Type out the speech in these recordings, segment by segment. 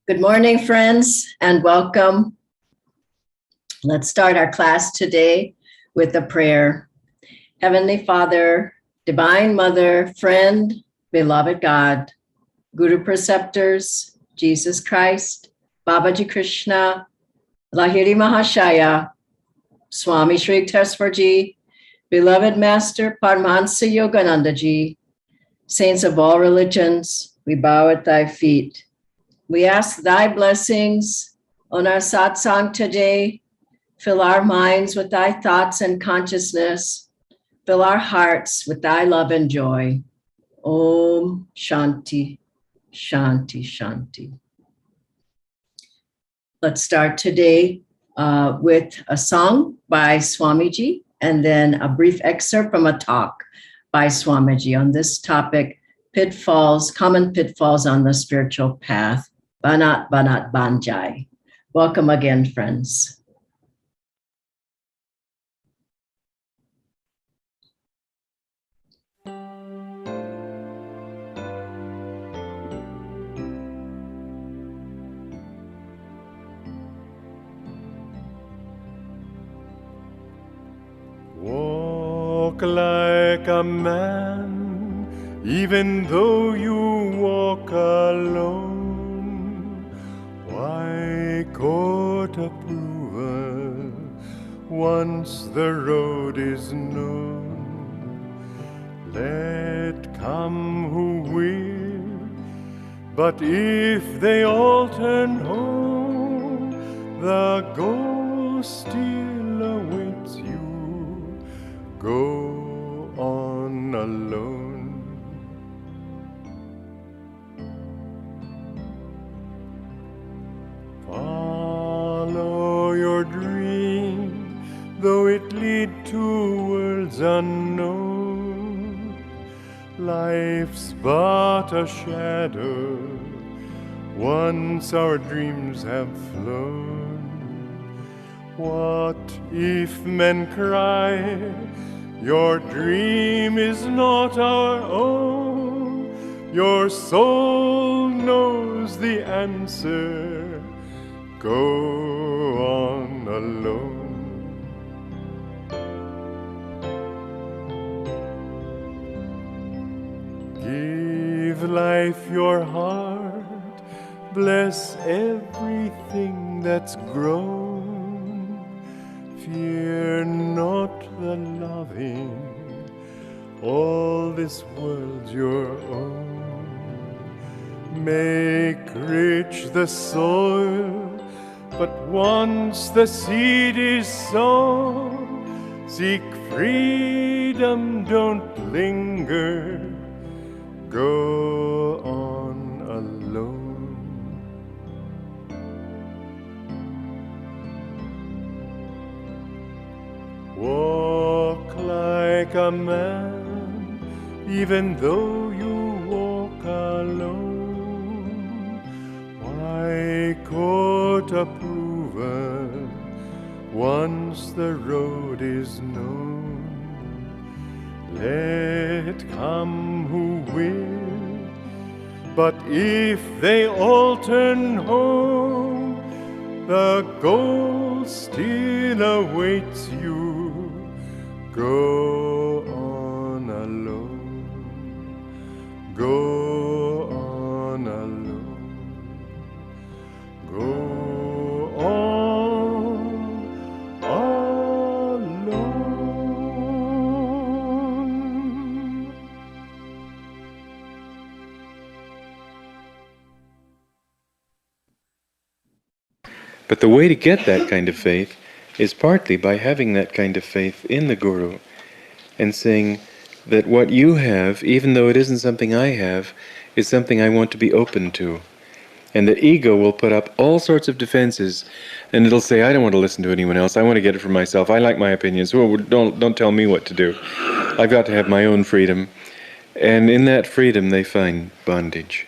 Good morning, friends, and welcome. Let's start our class today with a prayer. Heavenly Father, Divine Mother, friend, beloved God, Guru Preceptors, Jesus Christ, Babaji Krishna, Lahiri Mahashaya, Swami Shri Yukteswarji, beloved Master Paramahansa Yogananda Ji, saints of all religions, we bow at thy feet. We ask thy blessings on our satsang today. Fill our minds with thy thoughts and consciousness. Fill our hearts with thy love and joy. Om Shanti, Shanti, Shanti. Let's start today with a song by Swamiji and then a brief excerpt from a talk by Swamiji on this topic, pitfalls, common pitfalls on the spiritual path. Banat, Banat, Banjai. Welcome again, friends. Walk like a man, even though you walk alone. Why court approval once the road is known? Let come who will, but if they all turn home, the goal still awaits you. Go on alone. Follow your dream, though it lead to worlds unknown. Life's but a shadow, once our dreams have flown. What if men cry, your dream is not our own? Your soul knows the answer. Go on alone. Give life your heart, bless everything that's grown. Fear not the loving, all this world's your own. Make rich the soil, but once the seed is sown, seek freedom, don't linger. Go on alone. Walk like a man, even though you walk alone. Why court approval once the road is known? Let come who will, but if they all turn home, the goal still awaits you. Go on alone. Go on alone. Go on alone. But the way to get that kind of faith is partly by having that kind of faith in the Guru and saying that what you have, even though it isn't something I have, is something I want to be open to. And the ego will put up all sorts of defenses, and it'll say, I don't want to listen to anyone else, I want to get it for myself, I like my opinions, well, don't tell me what to do. I've got to have my own freedom. And in that freedom they find bondage.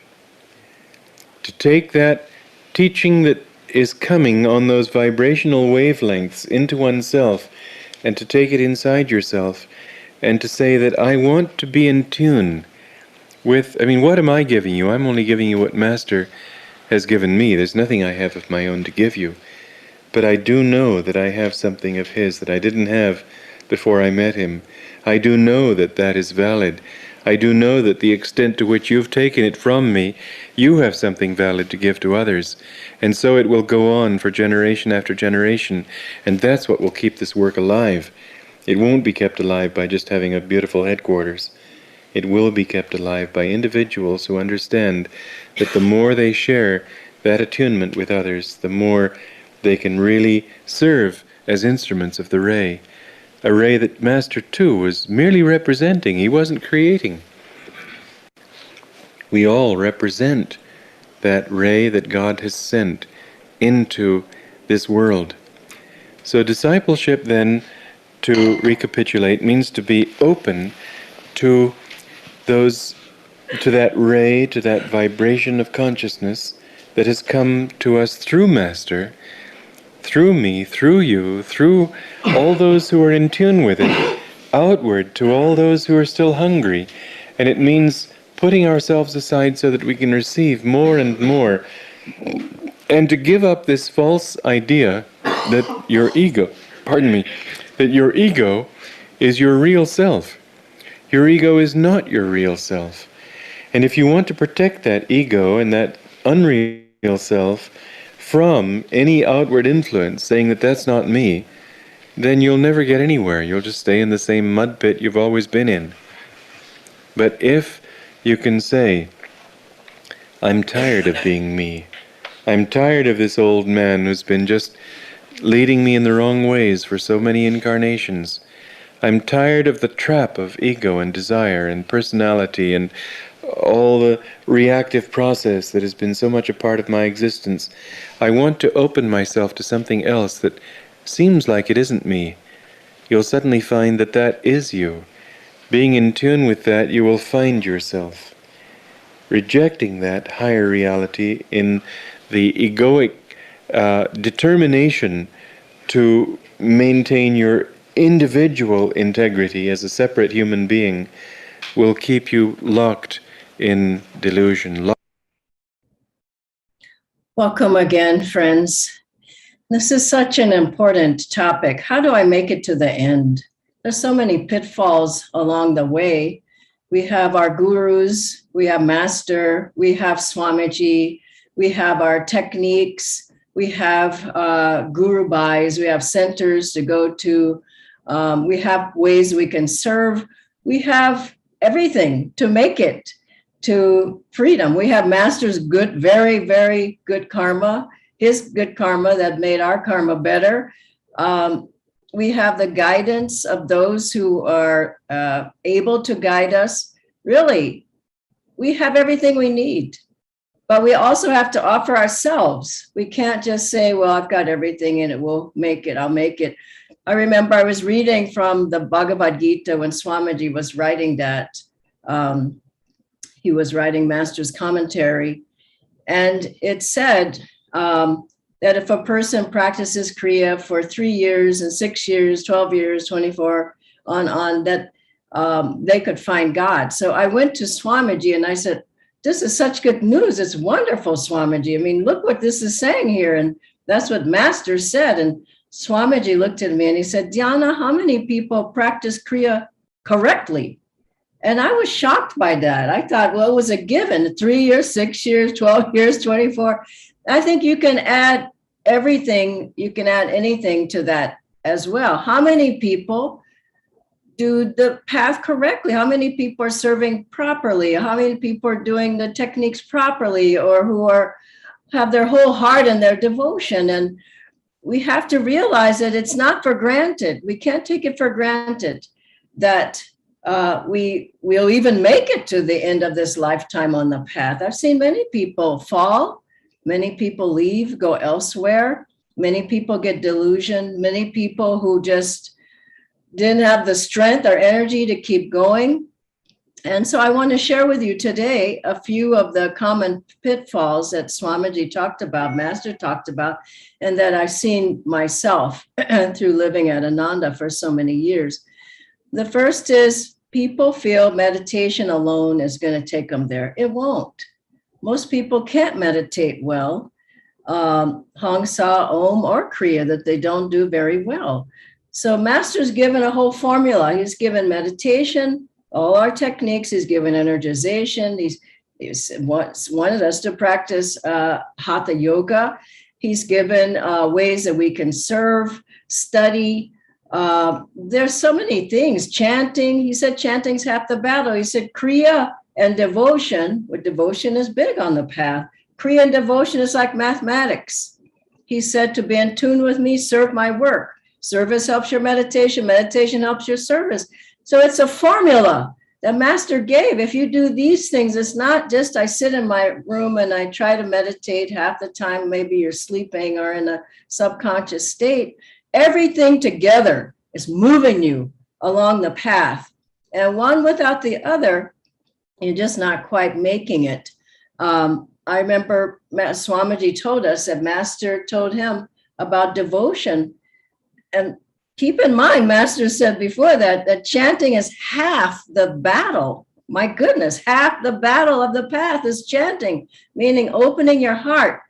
To take that teaching that is coming on those vibrational wavelengths into oneself, and to take it inside yourself, and to say that I want to be in tune with, what am I giving you? I'm only giving you what Master has given me. There's nothing I have of my own to give you. But I do know that I have something of his that I didn't have before I met him. I do know that that is valid. I do know that the extent to which you've taken it from me, you have something valid to give to others. And so it will go on for generation after generation. And that's what will keep this work alive. It won't be kept alive by just having a beautiful headquarters. It will be kept alive by individuals who understand that the more they share that attunement with others, the more they can really serve as instruments of the ray. A ray that Master too was merely representing. He wasn't creating. We all represent that ray that God has sent into this world. So discipleship then, to recapitulate, means to be open to that ray, to that vibration of consciousness that has come to us through Master, through me, through you, through all those who are in tune with it, outward to all those who are still hungry. And it means putting ourselves aside so that we can receive more and more, and to give up this false idea that your ego, that your ego is your real self. Your ego is not your real self. And if you want to protect that ego and that unreal self from any outward influence saying that that's not me, then you'll never get anywhere. You'll just stay in the same mud pit you've always been in. But if you can say, I'm tired of being me. I'm tired of this old man who's been just leading me in the wrong ways for so many incarnations. I'm tired of the trap of ego and desire and personality and all the reactive process that has been so much a part of my existence. I want to open myself to something else that seems like it isn't me. You'll suddenly find that that is you. Being in tune with that, you will find yourself. Rejecting that higher reality in the egoic determination to maintain your individual integrity as a separate human being will keep you locked in delusion. Welcome again, friends. This is such an important topic. How do I make it to the end? There's so many pitfalls along the way. We have our gurus, we have Master, we have Swamiji, we have our techniques, we have guru buys, we have centers to go to, we have ways we can serve, we have everything to make it to freedom. We have Master's good, very, very good karma, his good karma that made our karma better. We have the guidance of those who are able to guide us. Really, we have everything we need, but we also have to offer ourselves. We can't just say, well, I've got everything and it will make it, I'll make it. I remember I was reading from the Bhagavad Gita when Swamiji was writing that. He was writing Master's commentary, and it said that if a person practices Kriya for 3 years and 6 years, 12 years, 24, on that they could find God. So I went to Swamiji and I said, this is such good news. It's wonderful, Swamiji. I mean, look what this is saying here. And that's what Master said. And Swamiji looked at me and he said, Dhyana, how many people practice Kriya correctly? And I was shocked by that. I thought, well, it was a given, 3 years, 6 years, 12 years, 24. I think you can add everything, you can add anything to that as well. How many people do the path correctly? How many people are serving properly? How many people are doing the techniques properly, or who have their whole heart in their devotion? And we have to realize that it's not for granted. We can't take it for granted that we will even make it to the end of this lifetime on the path. I've seen many people fall, many people leave, go elsewhere, many people get delusion, many people who just didn't have the strength or energy to keep going. And so I want to share with you today a few of the common pitfalls that Swamiji talked about, Master talked about, and that I've seen myself through living at Ananda for so many years. The first is people feel meditation alone is going to take them there. It won't. most people can't meditate well. Hong Sa, Om, or Kriya, that they don't do very well. So Master's given a whole formula. He's given meditation, all our techniques. He's given energization. He's wanted us to practice Hatha Yoga. He's given ways that we can serve, study. There's so many things. Chanting, he said chanting's half the battle. He said Kriya and devotion, where devotion is big on the path. Kriya and devotion is like mathematics. He said to be in tune with me, serve my work. Service helps your meditation. Meditation helps your service. So it's a formula that Master gave. If you do these things, it's not just I sit in my room and I try to meditate half the time. Maybe you're sleeping or in a subconscious state. Everything together is moving you along the path. And one without the other, you're just not quite making it. I remember Swamiji told us that Master told him about devotion. And keep in mind, Master said before that chanting is half the battle. My goodness, half the battle of the path is chanting, meaning opening your heart.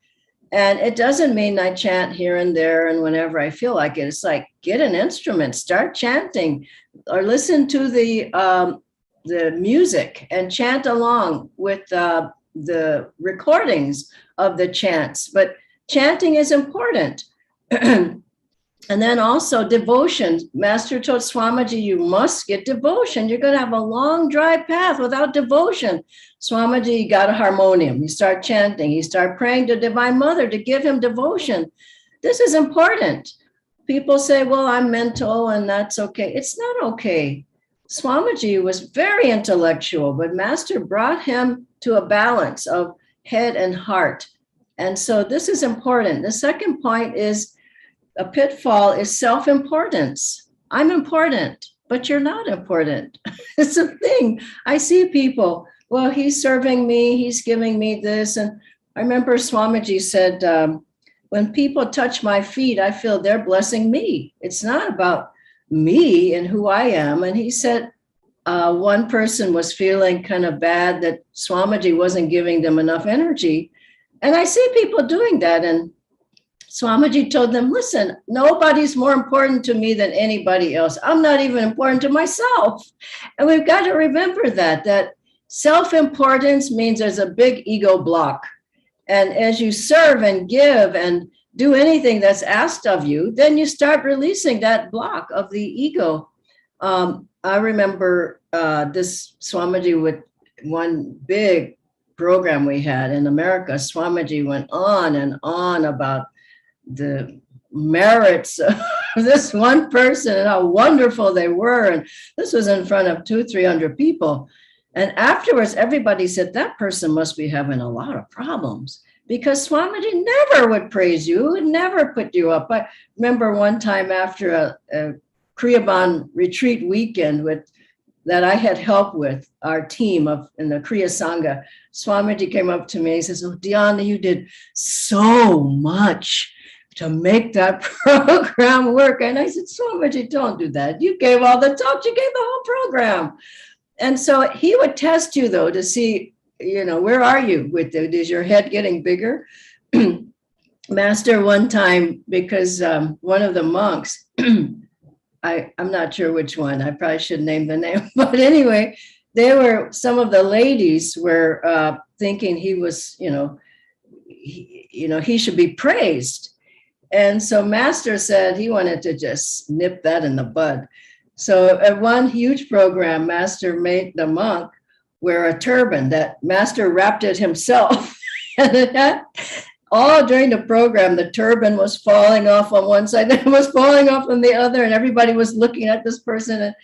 And it doesn't mean I chant here and there and whenever I feel like it. It's like, get an instrument, start chanting, or listen to the music and chant along with the recordings of the chants. But chanting is important. And then also devotion. Master told Swamiji, you must get devotion. You're going to have a long, dry path without devotion. Swamiji got a harmonium. He started chanting. He started praying to Divine Mother to give him devotion. This is important. People say, well, I'm mental and that's okay. It's not okay. Swamiji was very intellectual, but Master brought him to a balance of head and heart. And so this is important. The second point is a pitfall is self-importance. I'm important, but you're not important. It's a thing. I see people, well, he's serving me, he's giving me this. And I remember Swamiji said, when people touch my feet, I feel they're blessing me. It's not about me and who I am. And he said, one person was feeling kind of bad that Swamiji wasn't giving them enough energy. And I see people doing that. And Swamiji told them, listen, nobody's more important to me than anybody else. I'm not even important to myself. And we've got to remember that self-importance means there's a big ego block. And as you serve and give and do anything that's asked of you, then you start releasing that block of the ego. I remember this Swamiji with one big program we had in America. Swamiji went on and on about the merits of this one person and how wonderful they were. And this was in front of 200-300 people. And afterwards, everybody said that person must be having a lot of problems because Swamiji never would praise you, would never put you up. I remember one time after a Kriyaban retreat weekend that I had help with our team in the Kriya Sangha, Swamiji came up to me and he says, oh, Dhyana, you did so much to make that program work. And I said, Swamiji, don't do that. You gave all the talks, you gave the whole program. And so he would test you though, to see, where are you with it? Is your head getting bigger? Master one time, because one of the monks, I'm not sure which one, I probably should name the name, but anyway, some of the ladies were thinking he was, he should be praised. And so Master said he wanted to just nip that in the bud. So at one huge program, Master made the monk wear a turban that Master wrapped it himself. And all during the program, the turban was falling off on one side, and it was falling off on the other, and everybody was looking at this person.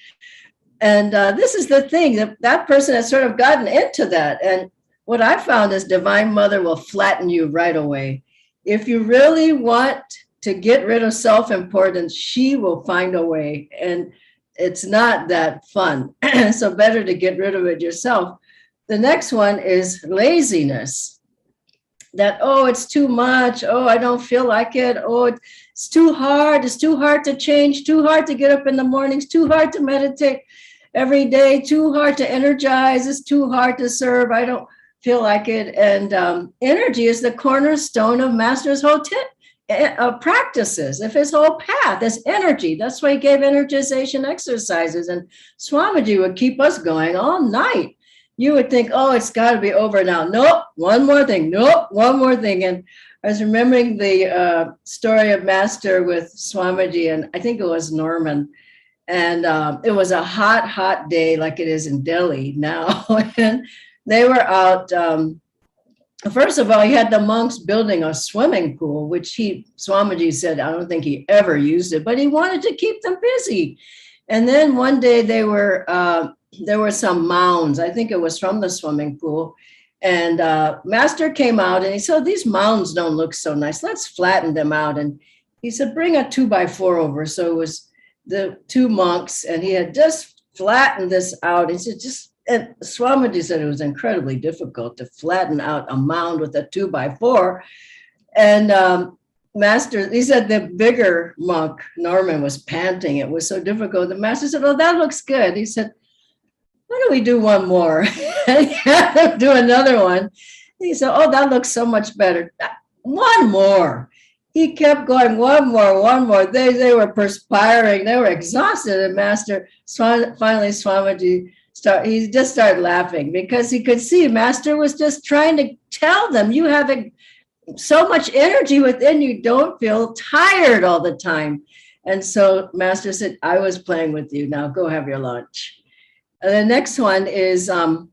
And this is the thing, that person has sort of gotten into that. And what I found is Divine Mother will flatten you right away. If you really want to get rid of self-importance, she will find a way. And it's not that fun. So better to get rid of it yourself. The next one is laziness. That, oh, it's too much. Oh, I don't feel like it. Oh, it's too hard. It's too hard to change, too hard to get up in the mornings, too hard to meditate every day, too hard to energize. It's too hard to serve. I don't feel like it. And energy is the cornerstone of Master's whole practices. If his whole path is energy, that's why he gave energization exercises. And Swamiji would keep us going all night. You would think, oh, it's got to be over now. Nope, one more thing. Nope, one more thing. And I was remembering the story of Master with Swamiji, and I think it was Norman. And it was a hot, hot day like it is in Delhi now. And they were out. First of all, he had the monks building a swimming pool, which Swamiji said, I don't think he ever used it, but he wanted to keep them busy. And then one day there were some mounds. I think it was from the swimming pool. And Master came out and he said, these mounds don't look so nice. Let's flatten them out. And he said, bring a 2x4 over. So it was the two monks, and he had just flattened this out. He said, and Swamiji said it was incredibly difficult to flatten out a mound with a 2x4. And Master, he said the bigger monk, Norman, was panting. It was so difficult. The Master said, oh, that looks good. He said, why don't we do one more? And he had him do another one. He said, oh, that looks so much better. One more. He kept going, one more. They were perspiring. They were exhausted. And Master, finally, Swamiji, he just started laughing because he could see Master was just trying to tell them, you have so much energy within you. Don't feel tired all the time. And so Master said, I was playing with you. Now go have your lunch. And the next one is I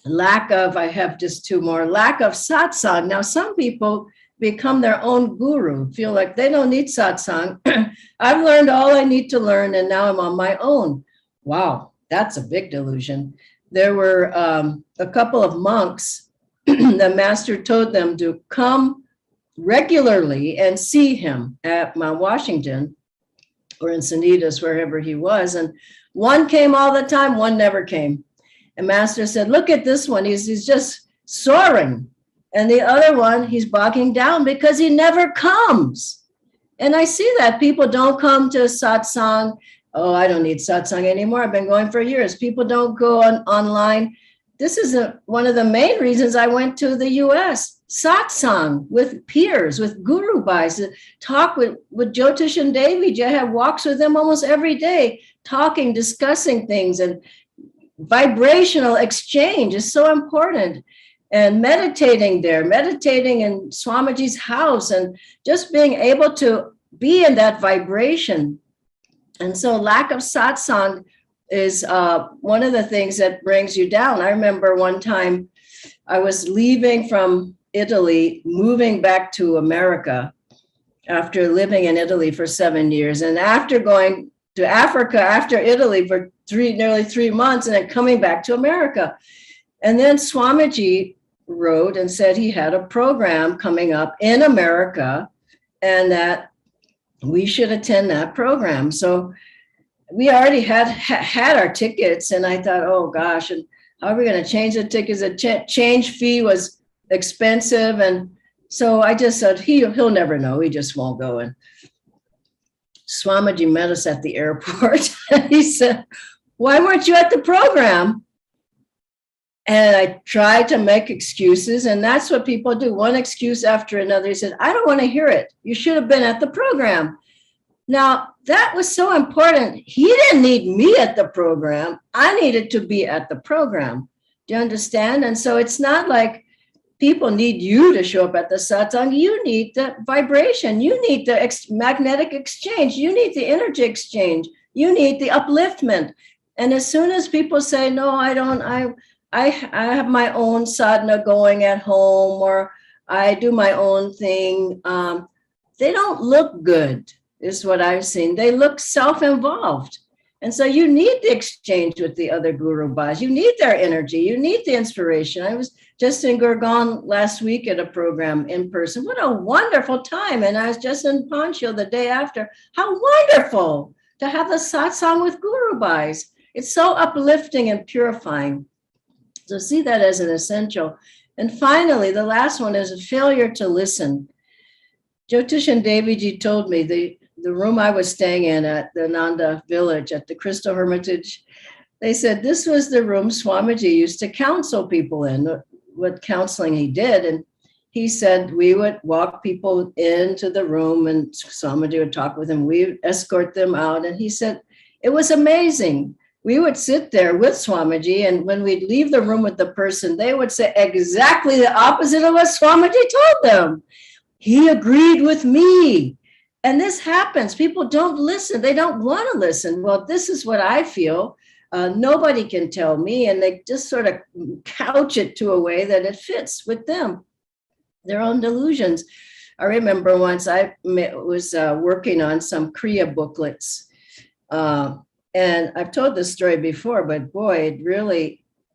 have just two more, lack of satsang. Now, some people become their own guru, feel like they don't need satsang. I've learned all I need to learn, and now I'm on my own. Wow, that's a big delusion. There were a couple of monks. The Master told them to come regularly and see him at Mount Washington or in Sanitas, wherever he was. And one came all the time, one never came. And Master said, look at this one. He's just soaring. And the other one, he's bogging down because he never comes. And I see that people don't come to satsang. Oh, I don't need satsang anymore. I've been going for years. People don't go online. This is one of the main reasons I went to the US. Satsang with peers, with guru bhais, talk with Jyotish and Devi. I have walks with them almost every day, talking, discussing things, and vibrational exchange is so important. And meditating in Swamiji's house, and just being able to be in that vibration. And so lack of satsang is one of the things that brings you down. I remember one time I was leaving from Italy, moving back to America after living in Italy for 7 years. And after going to Africa, after Italy for nearly 3 months, and then coming back to America. And then Swamiji wrote and said he had a program coming up in America and that we should attend that program. So we already had our tickets, and I thought, oh gosh, and how are we going to change the tickets? The change fee was expensive, and so I just said he'll never know. He just won't go. And Swamiji met us at the airport, and he said, "Why weren't you at the program?" And I tried to make excuses, and that's what people do, one excuse after another. He said, "I don't want to hear it. You should have been at the program." Now, that was so important. He didn't need me at the program. I needed to be at the program. Do you understand? And so it's not like people need you to show up at the satsang. You need the vibration. You need the magnetic exchange. You need the energy exchange. You need the upliftment. And as soon as people say, no, I don't, I have my own sadhana going at home, or I do my own thing, they don't look good, is what I've seen. They look self-involved. And so you need the exchange with the other Guru Bhais. You need their energy. You need the inspiration. I was just in Gurgaon last week at a program in person. What a wonderful time. And I was just in Panchil the day after. How wonderful to have the satsang with Guru Bhais. It's so uplifting and purifying. So see that as an essential. And finally, the last one is a failure to listen. Jyotish and Deviji told me the room I was staying in at the Nanda village at the Crystal Hermitage, they said this was the room Swamiji used to counsel people in. what counseling he did. And he said we would walk people into the room and Swamiji would talk with them. We would escort them out. And he said it was amazing. We would sit there with Swamiji, and when we'd leave the room with the person, they would say exactly the opposite of what Swamiji told them. He agreed with me. And this happens. People don't listen. They don't want to listen. Well, this is what I feel. Nobody can tell me. And they just sort of couch it to a way that it fits with them, their own delusions. I remember once I was working on some Kriya booklets. And I've told this story before, but boy,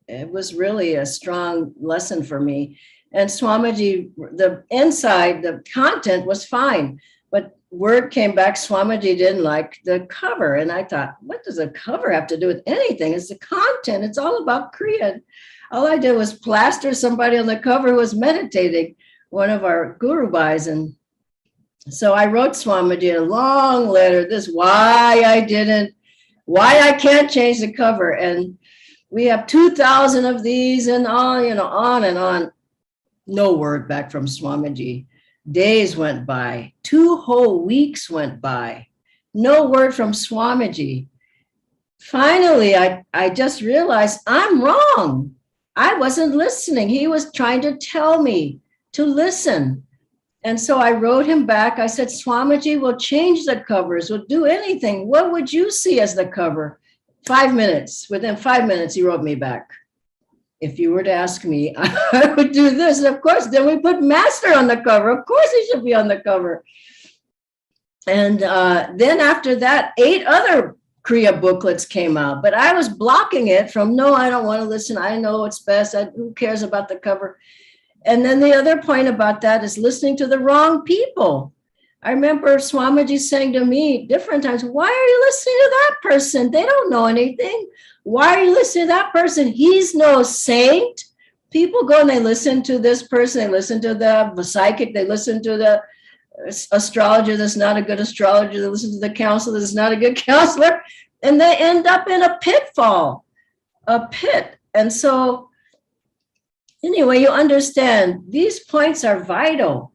it was really a strong lesson for me. And Swamiji, the inside, the content was fine, but word came back, Swamiji didn't like the cover. And I thought, what does the cover have to do with anything? It's the content. It's all about Kriya. All I did was plaster somebody on the cover who was meditating, one of our Guru Bhais. And so I wrote Swamiji a long letter, why I can't change the cover. And we have 2,000 of these and on and on. No word back from Swamiji. Days went by. 2 whole weeks went by. No word from Swamiji. Finally, I just realized I'm wrong. I wasn't listening. He was trying to tell me to listen. And so I wrote him back. I said, Swamiji will change the covers, will do anything. What would you see as the cover? 5 minutes. Within 5 minutes, he wrote me back. If you were to ask me, I would do this. And of course, then we put Master on the cover. Of course, he should be on the cover. And then after that, 8 other Kriya booklets came out. But I was blocking it from, no, I don't want to listen. I know what's best. Who cares about the cover? And then the other point about that is listening to the wrong people. I remember Swamiji saying to me different times, why are you listening to that person? They don't know anything. Why are you listening to that person? He's no saint. People go and they listen to this person. They listen to the psychic. They listen to the astrologer that's not a good astrologer. They listen to the counselor that's not a good counselor. And they end up in a pitfall, a pit. And so anyway, you understand these points are vital.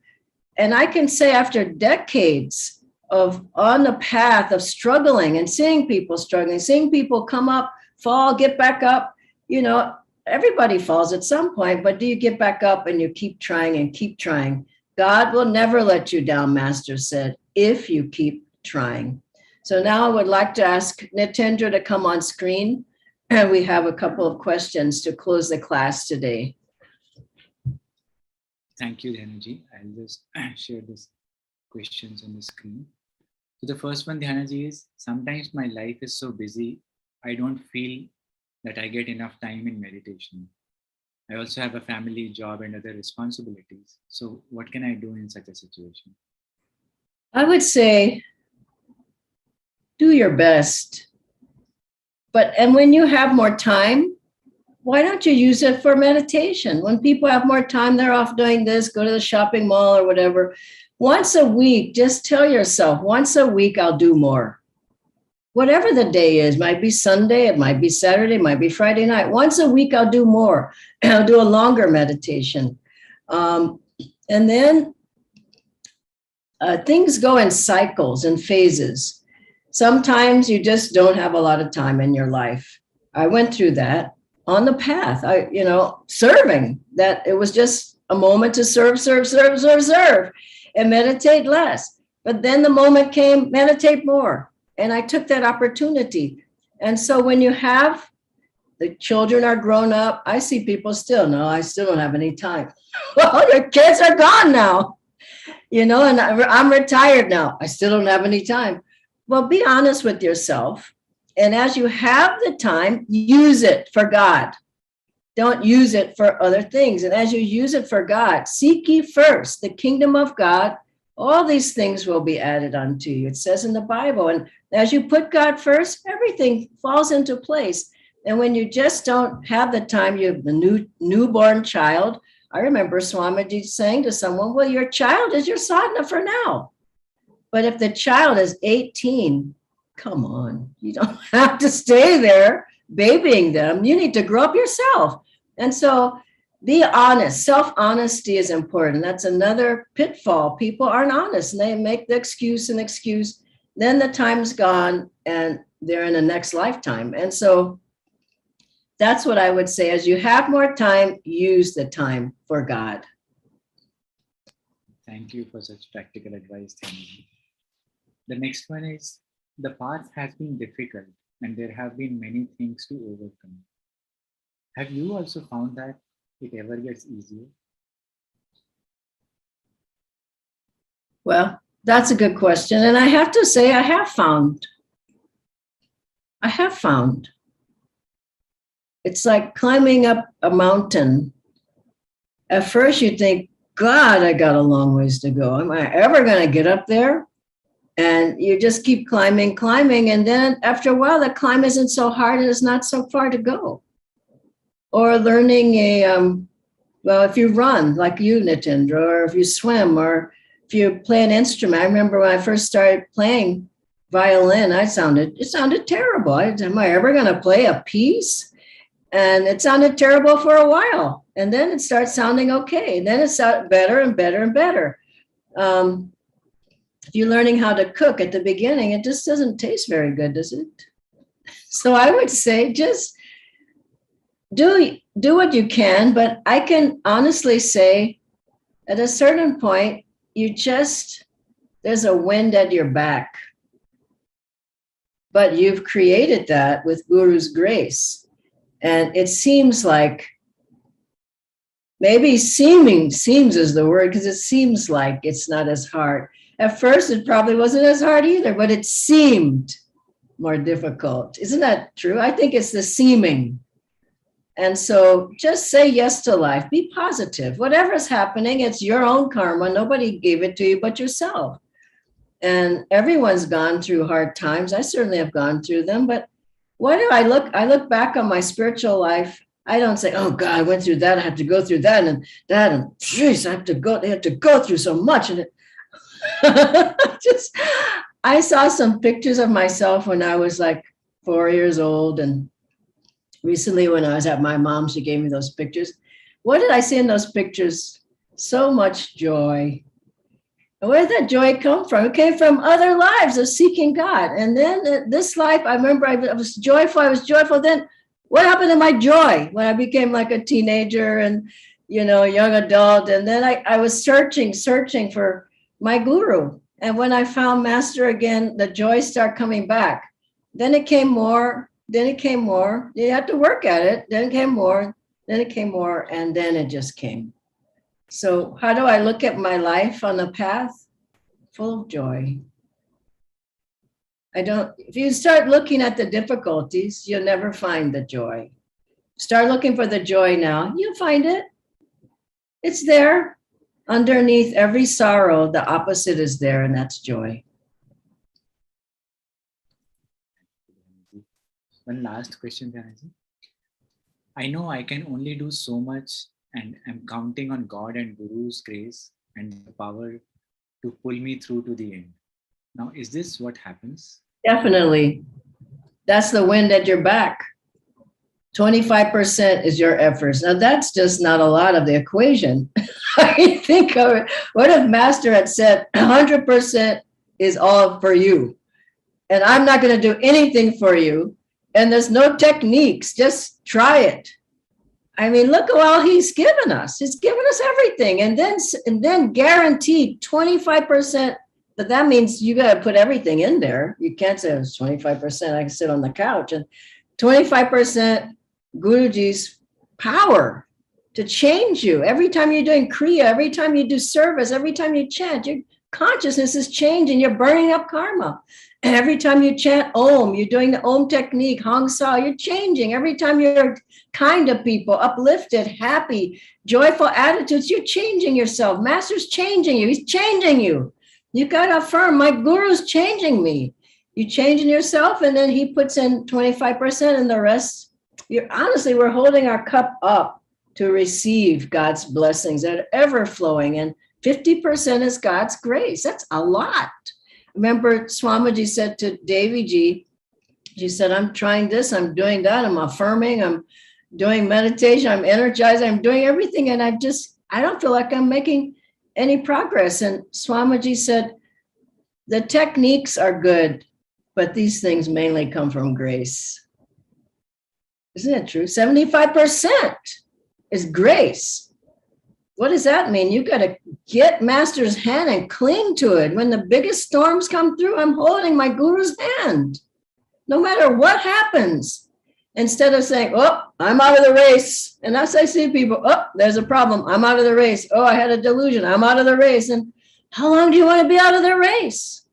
And I can say after decades of on the path of struggling and seeing people struggling, seeing people come up, fall, get back up, everybody falls at some point, but do you get back up and you keep trying and keep trying? God will never let you down, Master said, if you keep trying. So now I would like to ask Nitendra to come on screen. And we have a couple of questions to close the class today. Thank you, Dhyanaji. I'll just share these questions on the screen. So the first one, Dhyanaji, is sometimes my life is so busy, I don't feel that I get enough time in meditation. I also have a family, job, and other responsibilities. So what can I do in such a situation? I would say, do your best. And when you have more time, why don't you use it for meditation? When people have more time, they're off doing this, go to the shopping mall or whatever. Once a week, just tell yourself, once a week, I'll do more. Whatever the day is, might be Sunday, it might be Saturday, it might be Friday night. Once a week, I'll do more. I'll do a longer meditation. And then things go in cycles and phases. Sometimes you just don't have a lot of time in your life. I went through that on the path, serving, that it was just a moment to serve, and meditate less. But then the moment came, meditate more. And I took that opportunity. And so when you have, the children are grown up, I see people still, no, I still don't have any time. Well, your kids are gone now, and I'm retired now. I still don't have any time. Well, be honest with yourself. And as you have the time, use it for God. Don't use it for other things. And as you use it for God, seek ye first the kingdom of God. All these things will be added unto you. It says in the Bible. And as you put God first, everything falls into place. And when you just don't have the time, you have the newborn child. I remember Swamiji saying to someone, well, your child is your sadhana for now. But if the child is 18, come on, you don't have to stay there babying them. You need to grow up yourself. And so Be honest. Self-honesty is important. That's another pitfall. People aren't honest and they make the excuse and excuse. Then the time's gone and they're in the next lifetime. And so that's what I would say. As you have more time, use the time for God. Thank you for such practical advice, Dhyana. The next one is, the path has been difficult and there have been many things to overcome. Have you also found that it ever gets easier? Well, that's a good question. And I have to say, I have found. It's like climbing up a mountain. At first you think, God, I got a long ways to go. Am I ever going to get up there? And you just keep climbing. And then after a while, the climb isn't so hard and it's not so far to go. Or learning if you run like you, Nitendra, or if you swim, or if you play an instrument. I remember when I first started playing violin, it sounded terrible. Am I ever going to play a piece? And it sounded terrible for a while. And then it starts sounding okay. And then it sounded better and better and better. If you're learning how to cook at the beginning, it just doesn't taste very good, does it? So I would say just do what you can, but I can honestly say at a certain point, there's a wind at your back. But you've created that with Guru's grace. And it seems like, maybe seems is the word, because it seems like it's not as hard. At first, it probably wasn't as hard either, but it seemed more difficult. Isn't that true? I think it's the seeming. And so just say yes to life. Be positive. Whatever's happening, it's your own karma. Nobody gave it to you but yourself. And everyone's gone through hard times. I certainly have gone through them. But what do I look back on my spiritual life. I don't say, oh God, I went through that. I have to go through that and geez, they have to go through so much. And I saw some pictures of myself when I was like 4 years old. And recently when I was at my mom, she gave me those pictures. What did I see in those pictures? So much joy. And where did that joy come from? It came from other lives of seeking God. And then this life, I remember I was joyful. Then what happened to my joy when I became like a teenager and, young adult? And then I was searching for my guru. And when I found Master again, the joy started coming back. Then it came more. You had to work at it. Then it came more. And then it just came. So how do I look at my life on the path? Full of joy. If you start looking at the difficulties, you'll never find the joy. Start looking for the joy now. You'll find it. It's there. Underneath every sorrow, the opposite is there, and that's joy. One last question, Dhyanaji. I know I can only do so much, and I'm counting on God and Guru's grace and the power to pull me through to the end. Now, is this what happens? Definitely. That's the wind at your back. 25% is your efforts. Now, that's just not a lot of the equation. I think of it. What if Master had said 100% is all for you, and I'm not going to do anything for you, and there's no techniques, just try it. I mean, look at all he's given us. He's given us everything. And then guaranteed 25%, but that means you got to put everything in there. You can't say it's 25%. I can sit on the couch. And 25% Guruji's power to change you. Every time you're doing Kriya, every time you do service, every time you chant, your consciousness is changing. You're burning up karma. Every time you chant Om, you're doing the Om technique, Hong Sa, you're changing. Every time you're kind to people, uplifted, happy, joyful attitudes, you're changing yourself. Master's changing you. He's changing you. You got to affirm, my Guru's changing me. You're changing yourself, and then he puts in 25%, and the rest, we're holding our cup up to receive God's blessings that are ever flowing, and 50% is God's grace. That's a lot. Remember, Swamiji said to Devi Ji, she said, I'm trying this, I'm doing that, I'm affirming, I'm doing meditation, I'm energized, I'm doing everything, and I don't feel like I'm making any progress. And Swamiji said, the techniques are good, but these things mainly come from grace. Isn't it true? 75% is grace. What does that mean? You got to get Master's hand and cling to it. When the biggest storms come through, I'm holding my Guru's hand, no matter what happens. Instead of saying, oh, I'm out of the race. And as I see people, oh, there's a problem. I'm out of the race. Oh, I had a delusion. I'm out of the race. And how long do you want to be out of the race?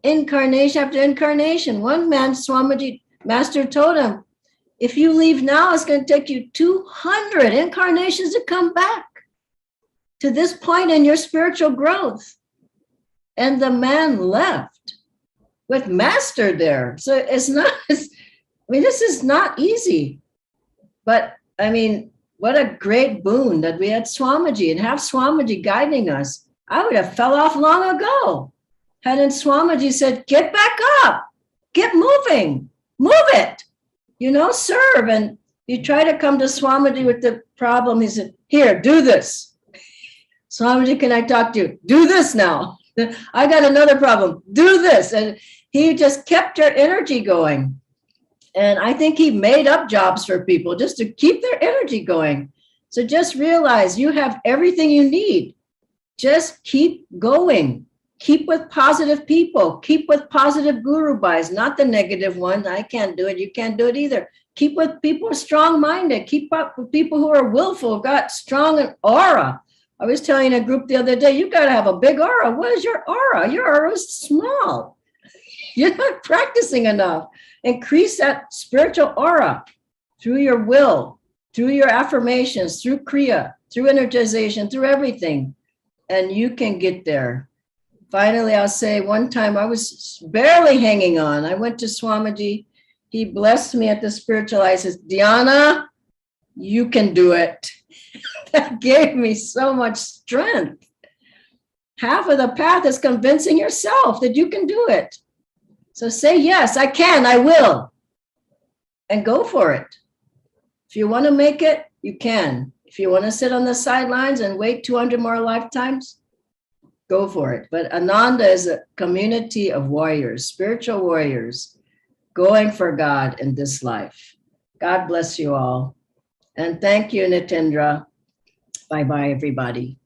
Incarnation after incarnation. One man, Swamiji, Master told him, if you leave now, it's going to take you 200 incarnations to come back to this point in your spiritual growth. And the man left with Master there. So it's not, this is not easy. But I mean, what a great boon that we had Swamiji and have Swamiji guiding us. I would have fell off long ago. Hadn't Swamiji said, get back up, get moving, move it, serve. And you try to come to Swamiji with the problem. He said, here, do this. Swamiji, can I talk to you? Do this now. I got another problem. Do this. And he just kept your energy going. And I think he made up jobs for people just to keep their energy going. So just realize you have everything you need. Just keep going. Keep with positive people. Keep with positive guru buys, not the negative ones. I can't do it. You can't do it either. Keep with people strong-minded. Keep up with people who are willful, got strong aura. I was telling a group the other day, you got to have a big aura. What is your aura? Your aura is small. You're not practicing enough. Increase that spiritual aura through your will, through your affirmations, through Kriya, through energization, through everything. And you can get there. Finally, I'll say one time I was barely hanging on. I went to Swamiji. He blessed me at the spiritual eye. He says, Dhyana, you can do it. That gave me so much strength. Half of the path is convincing yourself that you can do it. So say, yes, I can, I will. And go for it. If you want to make it, you can. If you want to sit on the sidelines and wait 200 more lifetimes, go for it. But Ananda is a community of warriors, spiritual warriors, going for God in this life. God bless you all. And thank you, Nitendra. Bye-bye, everybody.